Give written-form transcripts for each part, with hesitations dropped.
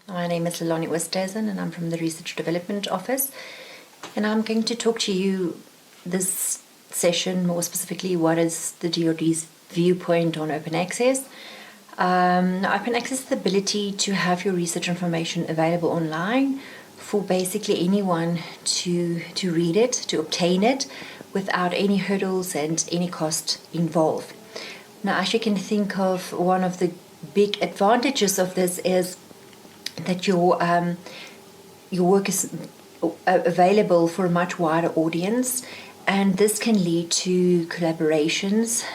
My name is Lilani Oosthuizen and I'm from the Research Development Office. And I'm going to talk to you this session, more specifically, what is the DoD's viewpoint on open access. Open access is the ability to have your research information available online for basically anyone to read it, to obtain it, without any hurdles and any cost involved. Now, as you can think of, one of the big advantages of this is that your work is available for a much wider audience, and this can lead to collaborations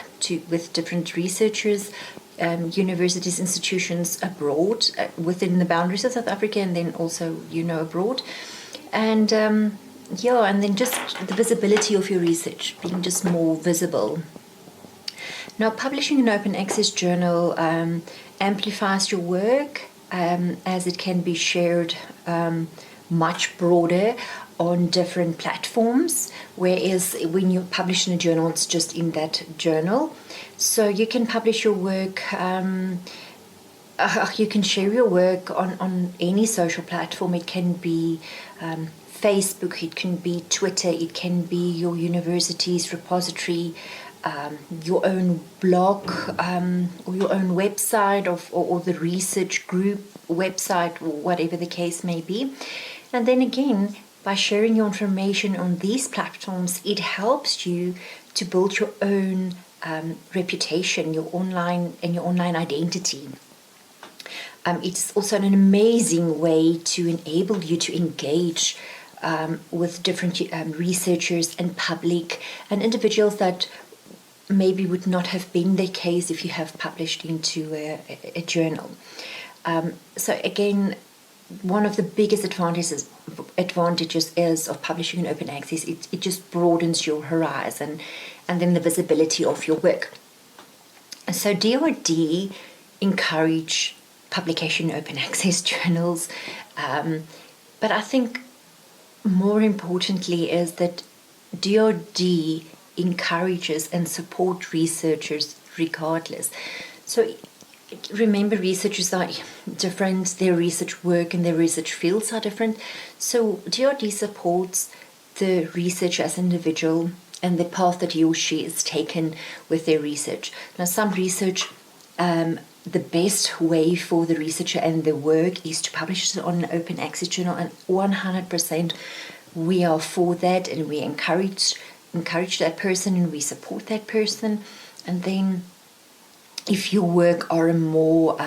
with different researchers, universities, institutions abroad, within the boundaries of South Africa, and then also abroad, and and then just the visibility of your research being just more visible. Now, publishing an open access journal amplifies your work, as it can be shared much broader on different platforms, whereas when you publish in a journal, it's just in that journal. So you can publish your work, you can share your work on any social platform. It can be Facebook, it can be Twitter, it can be your university's repository, your own blog, or your own website, or the research group website, or whatever the case may be. And then again, by sharing your information on these platforms, it helps you to build your own reputation, your online identity. It's also an amazing way to enable you to engage with different researchers and public and individuals that maybe would not have been the case if you have published into a journal. So again, one of the biggest advantages is of publishing in open access. It just broadens your horizon and then the visibility of your work. So DoD encourage publication in open access journals, but I think more importantly is that DoD encourages and supports researchers regardless. So remember, researchers are different, their research work and their research fields are different. So DoD supports the researcher as an individual and the path that he or she has taken with their research. Now, some research, the best way for the researcher and the work is to publish it on an open access journal, and 100% we are for that, and we encourage that person and we support that person. And then if your work are a more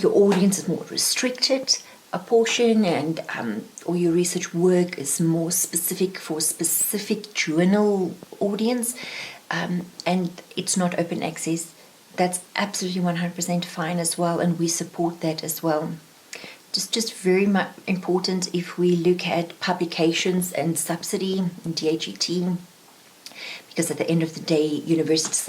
your audience is more restricted a portion, and or your research work is more specific for a specific journal audience, and it's not open access, that's absolutely 100% fine as well, and we support that as well. Just very much important if we look at publications and subsidy and DHET, because at the end of the day, universities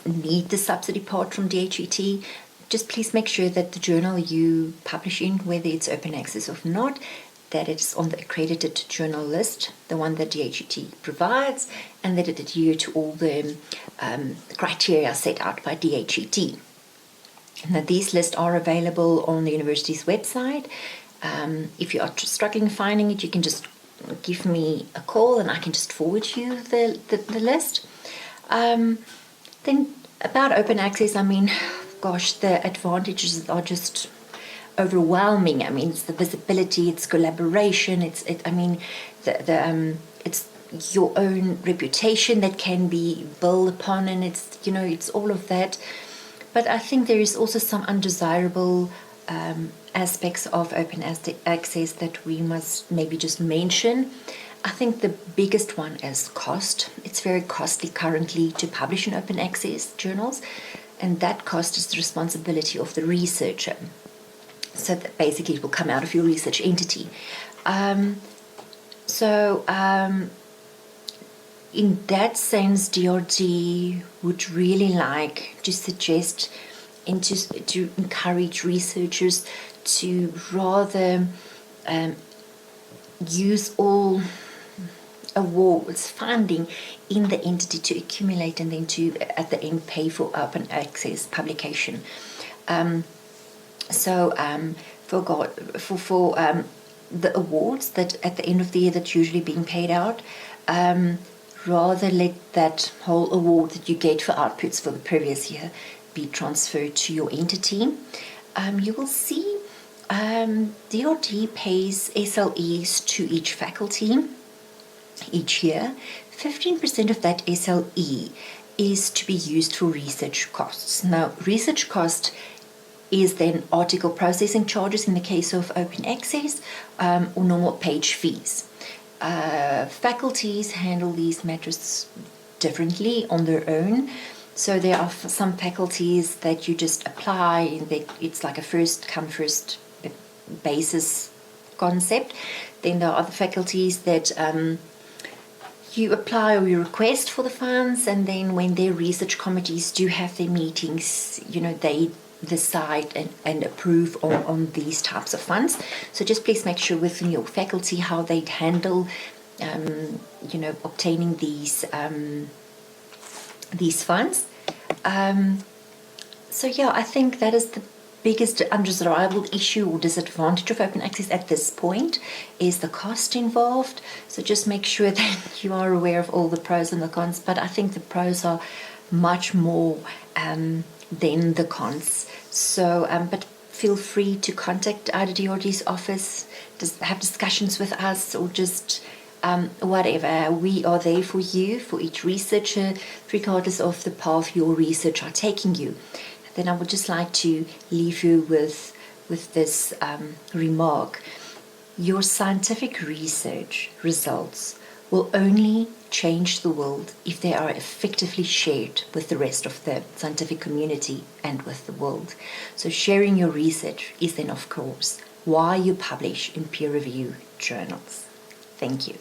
need the subsidy part from DHET. Just please make sure that the journal you publish in, whether it's open access or not, that it's on the accredited journal list, the one that DHET provides, and that it adheres to all the criteria set out by DHET. Now, these lists are available on the university's website. If you are struggling finding it, you can just give me a call and I can just forward you the list. Then about open access, the advantages are just overwhelming. It's the visibility, it's collaboration, it's your own reputation that can be built upon, and it's all of that. But I think there is also some undesirable aspects of open access that we must maybe just mention. I think the biggest one is cost. It's very costly currently to publish in open access journals, and that cost is the responsibility of the researcher. So that basically it will come out of your research entity. In that sense, DoD would really like to suggest and to encourage researchers to rather use all awards, funding in the entity to accumulate and then to, at the end, pay for open access publication. So for the awards that at the end of the year that's usually being paid out, rather let that whole award that you get for outputs for the previous year be transferred to your entity. You will see DRD pays SLEs to each faculty each year. 15% of that SLE is to be used for research costs. Now, research cost is then article processing charges in the case of open access, or normal page fees. Faculties handle these matters differently on their own. So there are some faculties that you just apply, and it's like a first come first basis concept. Then there are other faculties that you apply or you request for the funds, and then when their research committees do have their meetings, they decide and approve on these types of funds. So just please make sure within your faculty how they handle obtaining these funds. So yeah, I think that is the biggest undesirable issue or disadvantage of open access at this point is the cost involved. So just make sure that you are aware of all the pros and the cons, but I think the pros are much more than the cons. So but feel free to contact either DRD's office, just have discussions with us, or just whatever. We are there for you, for each researcher, regardless of the path your research are taking you. Then I would just like to leave you with this remark. Your scientific research results will only change the world if they are effectively shared with the rest of the scientific community and with the world. So sharing your research is then, of course, why you publish in peer-reviewed journals. Thank you.